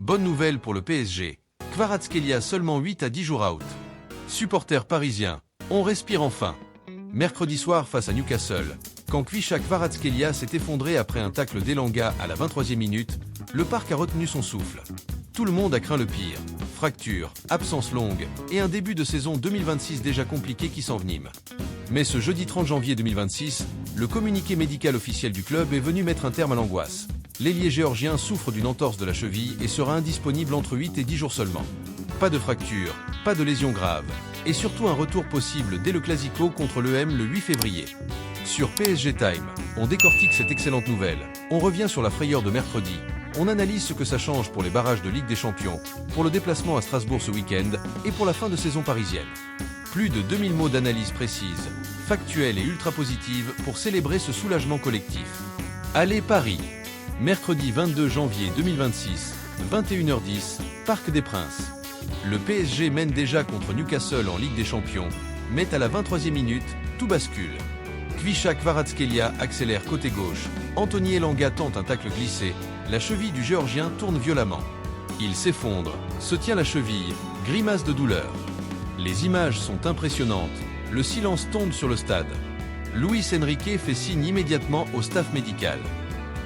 Bonne nouvelle pour le PSG. Kvaratskhelia seulement 8 à 10 jours out. Supporters parisiens, on respire enfin. Mercredi soir face à Newcastle, quand Kvisha Kvaratskhelia s'est effondré après un tacle d'Elanga à la 23e minute, le parc a retenu son souffle. Tout le monde a craint le pire. Fracture, absence longue et un début de saison 2026 déjà compliqué qui s'envenime. Mais ce jeudi 30 janvier 2026, le communiqué médical officiel du club est venu mettre un terme à l'angoisse. L'ailier géorgien souffre d'une entorse de la cheville et sera indisponible entre 8 et 10 jours seulement. Pas de fracture, pas de lésion grave, et surtout un retour possible dès le Clasico contre l'EM le 8 février. Sur PSG Time, on décortique cette excellente nouvelle, on revient sur la frayeur de mercredi, on analyse ce que ça change pour les barrages de Ligue des Champions, pour le déplacement à Strasbourg ce week-end et pour la fin de saison parisienne. Plus de 2000 mots d'analyse précise, factuelle et ultra positive pour célébrer ce soulagement collectif. Allez Paris! Mercredi 22 janvier 2026, 21h10, Parc des Princes. Le PSG mène déjà contre Newcastle en Ligue des Champions, mais à la 23e minute, tout bascule. Kvisha Kvaratskhelia accélère côté gauche, Anthony Elanga tente un tacle glissé, la cheville du Géorgien tourne violemment. Il s'effondre, se tient la cheville, grimace de douleur. Les images sont impressionnantes, le silence tombe sur le stade. Luis Enrique fait signe immédiatement au staff médical.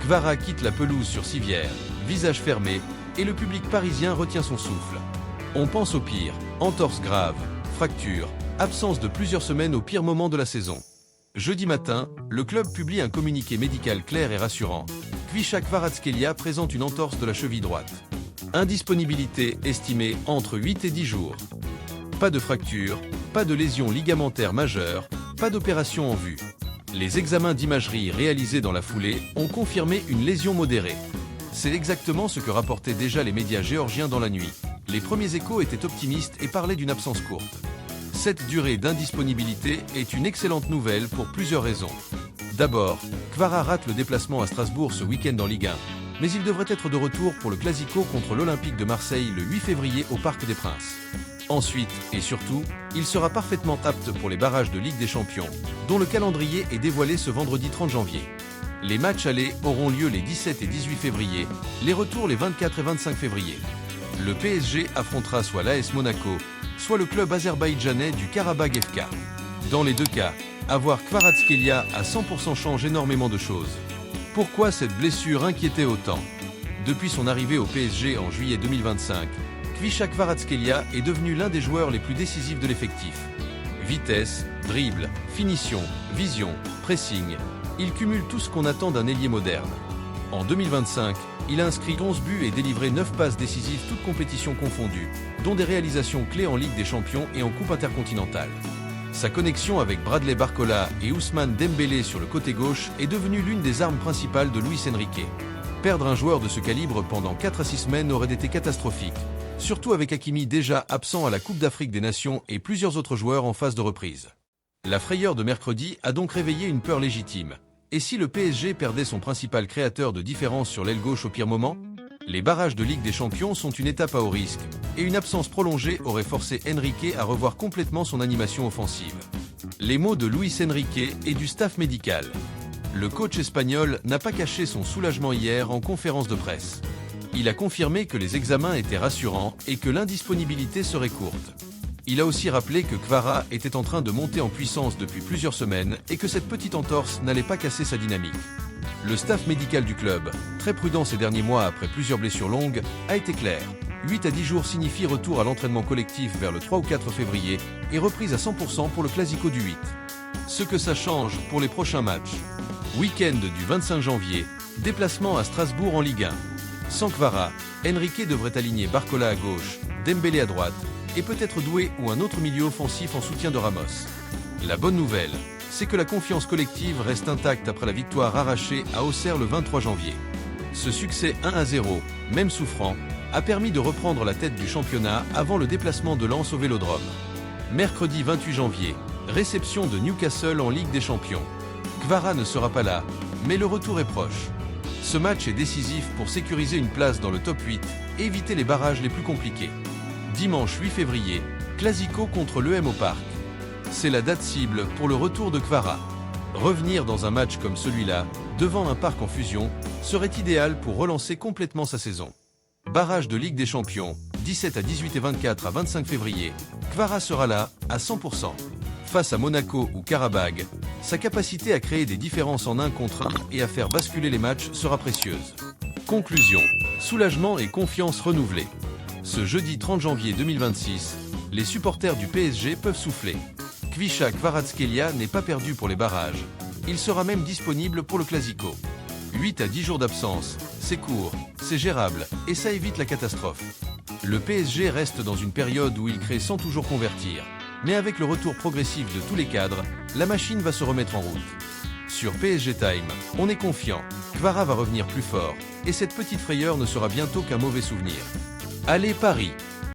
Kvara quitte la pelouse sur civière, visage fermé, et le public parisien retient son souffle. On pense au pire, entorse grave, fracture, absence de plusieurs semaines au pire moment de la saison. Jeudi matin, le club publie un communiqué médical clair et rassurant. Kvisha Kvaratskhelia présente une entorse de la cheville droite. Indisponibilité estimée entre 8 et 10 jours. Pas de fracture, pas de lésion ligamentaire majeure, pas d'opération en vue. Les examens d'imagerie réalisés dans la foulée ont confirmé une lésion modérée. C'est exactement ce que rapportaient déjà les médias géorgiens dans la nuit. Les premiers échos étaient optimistes et parlaient d'une absence courte. Cette durée d'indisponibilité est une excellente nouvelle pour plusieurs raisons. D'abord, Kvara rate le déplacement à Strasbourg ce week-end en Ligue 1, mais il devrait être de retour pour le Clasico contre l'Olympique de Marseille le 8 février au Parc des Princes. Ensuite, et surtout, il sera parfaitement apte pour les barrages de Ligue des Champions, dont le calendrier est dévoilé ce vendredi 30 janvier. Les matchs allés auront lieu les 17 et 18 février, les retours les 24 et 25 février. Le PSG affrontera soit l'AS Monaco, soit le club azerbaïdjanais du Karabagh FK. Dans les deux cas, avoir Kvaratskhelia à 100% change énormément de choses. Pourquoi cette blessure inquiétait autant? Depuis son arrivée au PSG en juillet 2025, Kvisha Kvaratskhelia est devenu l'un des joueurs les plus décisifs de l'effectif. Vitesse, dribble, finition, vision, pressing, il cumule tout ce qu'on attend d'un ailier moderne. En 2025, il a inscrit 11 buts et délivré 9 passes décisives toutes compétitions confondues, dont des réalisations clés en Ligue des Champions et en Coupe intercontinentale. Sa connexion avec Bradley Barcola et Ousmane Dembélé sur le côté gauche est devenue l'une des armes principales de Luis Enrique. Perdre un joueur de ce calibre pendant 4 à 6 semaines aurait été catastrophique, surtout avec Hakimi déjà absent à la Coupe d'Afrique des Nations et plusieurs autres joueurs en phase de reprise. La frayeur de mercredi a donc réveillé une peur légitime. Et si le PSG perdait son principal créateur de différence sur l'aile gauche au pire moment? Les barrages de Ligue des Champions sont une étape à haut risque, et une absence prolongée aurait forcé Enrique à revoir complètement son animation offensive. Les mots de Luis Enrique et du staff médical. Le coach espagnol n'a pas caché son soulagement hier en conférence de presse. Il a confirmé que les examens étaient rassurants et que l'indisponibilité serait courte. Il a aussi rappelé que Kvara était en train de monter en puissance depuis plusieurs semaines et que cette petite entorse n'allait pas casser sa dynamique. Le staff médical du club, très prudent ces derniers mois après plusieurs blessures longues, a été clair. 8 à 10 jours signifie retour à l'entraînement collectif vers le 3 ou 4 février et reprise à 100% pour le Clasico du 8. Ce que ça change pour les prochains matchs. Week-end du 25 janvier, déplacement à Strasbourg en Ligue 1. Sans Kvara, Enrique devrait aligner Barcola à gauche, Dembélé à droite, et peut-être Doué ou un autre milieu offensif en soutien de Ramos. La bonne nouvelle, c'est que la confiance collective reste intacte après la victoire arrachée à Auxerre le 23 janvier. Ce succès 1-0, même souffrant, a permis de reprendre la tête du championnat avant le déplacement de Lens au Vélodrome. Mercredi 28 janvier, réception de Newcastle en Ligue des Champions. Kvara ne sera pas là, mais le retour est proche. Ce match est décisif pour sécuriser une place dans le top 8 et éviter les barrages les plus compliqués. Dimanche 8 février, Clasico contre l'EM au Parc. C'est la date cible pour le retour de Kvara. Revenir dans un match comme celui-là, devant un parc en fusion, serait idéal pour relancer complètement sa saison. Barrage de Ligue des Champions, 17 à 18 et 24 à 25 février, Kvara sera là, à 100%. Face à Monaco ou Karabag, sa capacité à créer des différences en 1 contre 1 et à faire basculer les matchs sera précieuse. Conclusion. Soulagement et confiance renouvelée. Ce jeudi 30 janvier 2026, les supporters du PSG peuvent souffler. Kvicha Kvaratskhelia n'est pas perdu pour les barrages. Il sera même disponible pour le Classico. 8 à 10 jours d'absence, c'est court, c'est gérable et ça évite la catastrophe. Le PSG reste dans une période où il crée sans toujours convertir. Mais avec le retour progressif de tous les cadres, la machine va se remettre en route. Sur PSG Time, on est confiant, Kvara va revenir plus fort, et cette petite frayeur ne sera bientôt qu'un mauvais souvenir. Allez Paris!